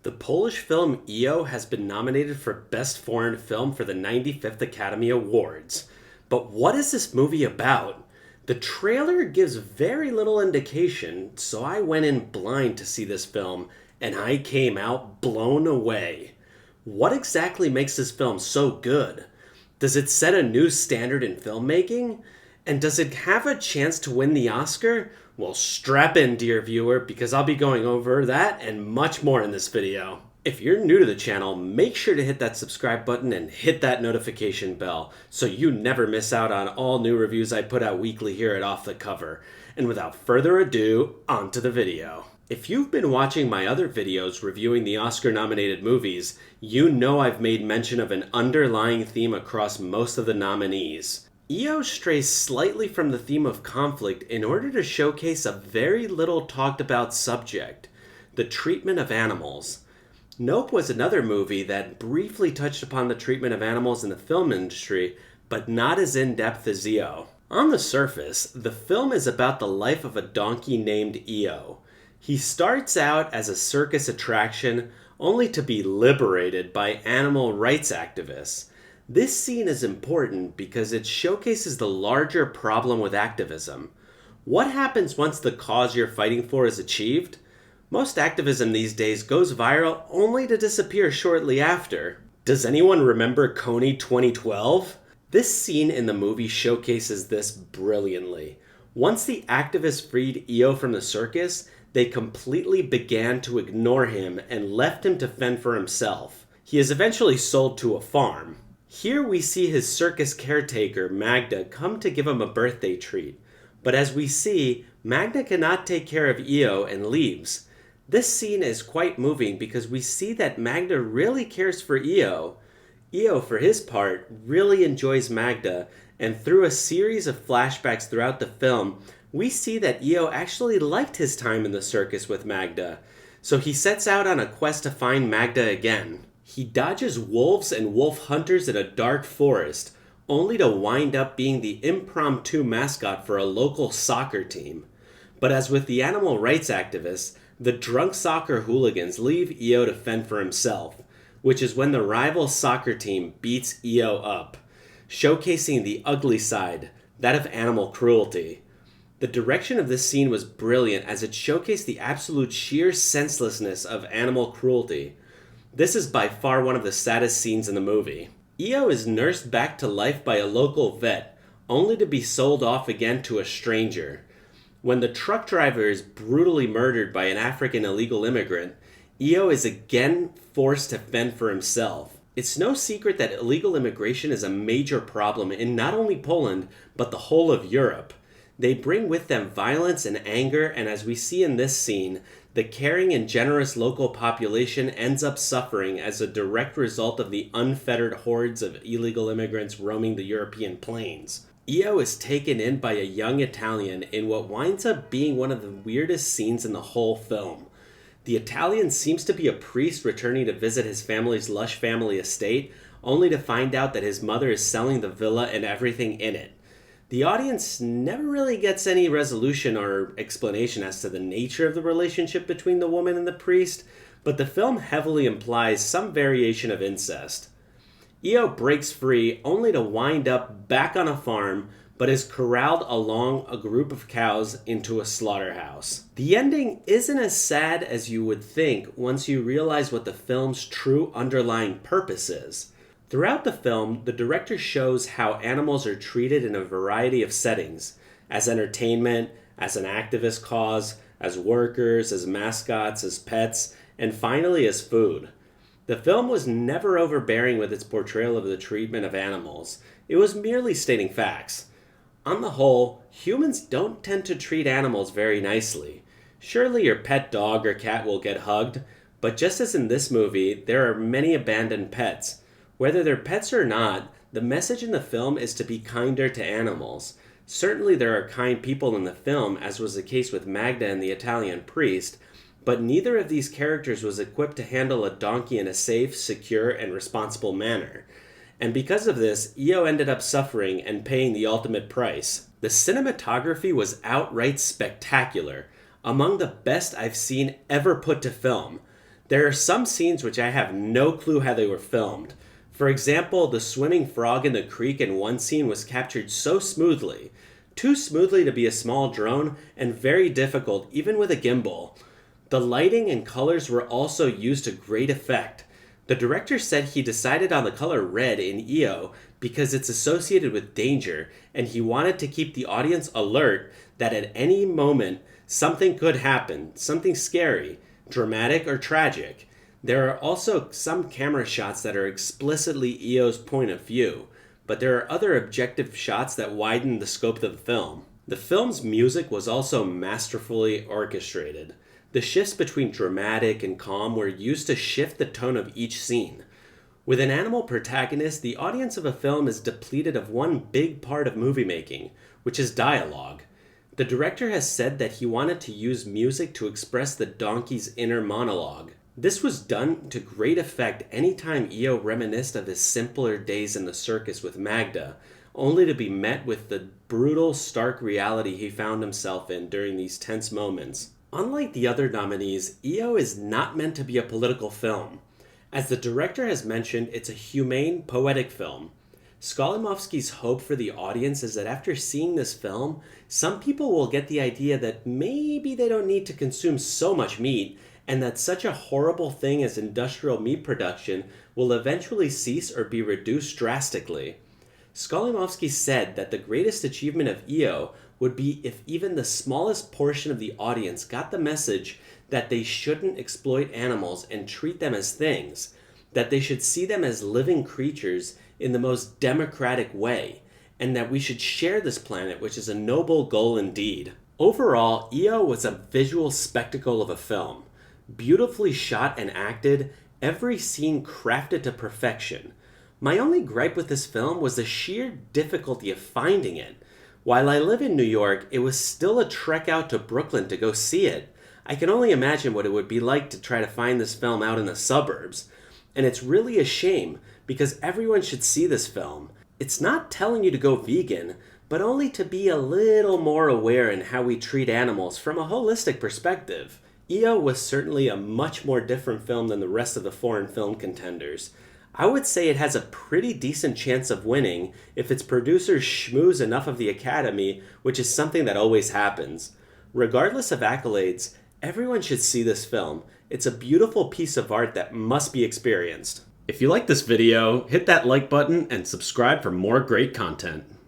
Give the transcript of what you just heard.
The Polish film EO has been nominated for Best Foreign Film for the 95th Academy Awards. But what is this movie about? The trailer gives very little indication, so I went in blind to see this film, and I came out blown away. What exactly makes this film so good? Does it set a new standard in filmmaking? And does it have a chance to win the Oscar? Well, strap in, dear viewer, because I'll be going over that and much more in this video. If you're new to the channel, make sure to hit that subscribe button and hit that notification bell so you never miss out on all new reviews I put out weekly here at Off the Cover. And without further ado, on to the video. If you've been watching my other videos reviewing the Oscar-nominated movies, you know I've made mention of an underlying theme across most of the nominees. EO strays slightly from the theme of conflict in order to showcase a very little talked about subject, the treatment of animals. Nope was another movie that briefly touched upon the treatment of animals in the film industry, but not as in-depth as EO. On the surface, the film is about the life of a donkey named EO. He starts out as a circus attraction, only to be liberated by animal rights activists. This scene is important because it showcases the larger problem with activism. What happens once the cause you're fighting for is achieved? Most activism these days goes viral only to disappear shortly after. Does anyone remember Coney 2012? This scene in the movie showcases this brilliantly. Once the activists freed EO from the circus, they completely began to ignore him and left him to fend for himself. He is eventually sold to a farm. Here we see his circus caretaker, Magda, come to give him a birthday treat. But as we see, Magda cannot take care of EO and leaves. This scene is quite moving because we see that Magda really cares for EO. EO, for his part, really enjoys Magda, and through a series of flashbacks throughout the film, we see that EO actually liked his time in the circus with Magda. So he sets out on a quest to find Magda again. He dodges wolves and wolf hunters in a dark forest, only to wind up being the impromptu mascot for a local soccer team. But as with the animal rights activists, the drunk soccer hooligans leave EO to fend for himself, which is when the rival soccer team beats EO up, showcasing the ugly side, that of animal cruelty. The direction of this scene was brilliant as it showcased the absolute sheer senselessness of animal cruelty. This is by far one of the saddest scenes in the movie. EO is nursed back to life by a local vet, only to be sold off again to a stranger. When the truck driver is brutally murdered by an African illegal immigrant, EO is again forced to fend for himself. It's no secret that illegal immigration is a major problem in not only Poland, but the whole of Europe. They bring with them violence and anger, and as we see in this scene, the caring and generous local population ends up suffering as a direct result of the unfettered hordes of illegal immigrants roaming the European plains. EO is taken in by a young Italian in what winds up being one of the weirdest scenes in the whole film. The Italian seems to be a priest returning to visit his family's lush family estate, only to find out that his mother is selling the villa and everything in it. The audience never really gets any resolution or explanation as to the nature of the relationship between the woman and the priest, but the film heavily implies some variation of incest. EO breaks free only to wind up back on a farm, but is corralled along a group of cows into a slaughterhouse. The ending isn't as sad as you would think once you realize what the film's true underlying purpose is. Throughout the film, the director shows how animals are treated in a variety of settings, as entertainment, as an activist cause, as workers, as mascots, as pets, and finally as food. The film was never overbearing with its portrayal of the treatment of animals. It was merely stating facts. On the whole, humans don't tend to treat animals very nicely. Surely your pet dog or cat will get hugged, but just as in this movie, there are many abandoned pets. Whether they're pets or not, the message in the film is to be kinder to animals. Certainly there are kind people in the film, as was the case with Magda and the Italian priest, but neither of these characters was equipped to handle a donkey in a safe, secure, and responsible manner. And because of this, EO ended up suffering and paying the ultimate price. The cinematography was outright spectacular, among the best I've seen ever put to film. There are some scenes which I have no clue how they were filmed. For example, the swimming frog in the creek in one scene was captured so smoothly, too smoothly to be a small drone, and very difficult even with a gimbal. The lighting and colors were also used to great effect. The director said he decided on the color red in EO because it's associated with danger, and he wanted to keep the audience alert that at any moment something could happen, something scary, dramatic, or tragic. There are also some camera shots that are explicitly EO's point of view, but there are other objective shots that widen the scope of the film. The film's music was also masterfully orchestrated. The shifts between dramatic and calm were used to shift the tone of each scene. With an animal protagonist, the audience of a film is depleted of one big part of movie making, which is dialogue. The director has said that he wanted to use music to express the donkey's inner monologue. This was done to great effect anytime EO reminisced of his simpler days in the circus with Magda, only to be met with the brutal, stark reality he found himself in during these tense moments. Unlike the other nominees, EO is not meant to be a political film. As the director has mentioned, it's a humane, poetic film. Skolimowski's hope for the audience is that after seeing this film, some people will get the idea that maybe they don't need to consume so much meat, and that such a horrible thing as industrial meat production will eventually cease or be reduced drastically. Skolimowski said that the greatest achievement of EO would be if even the smallest portion of the audience got the message that they shouldn't exploit animals and treat them as things, that they should see them as living creatures in the most democratic way, and that we should share this planet, which is a noble goal indeed. Overall, EO was a visual spectacle of a film. Beautifully shot and acted, every scene crafted to perfection. My only gripe with this film was the sheer difficulty of finding it. While I live in New York, it was still a trek out to Brooklyn to go see it. I can only imagine what it would be like to try to find this film out in the suburbs. And it's really a shame, because everyone should see this film. It's not telling you to go vegan, but only to be a little more aware in how we treat animals from a holistic perspective. EO was certainly a much more different film than the rest of the foreign film contenders. I would say it has a pretty decent chance of winning if its producers schmooze enough of the Academy, which is something that always happens. Regardless of accolades, everyone should see this film. It's a beautiful piece of art that must be experienced. If you like this video, hit that like button and subscribe for more great content.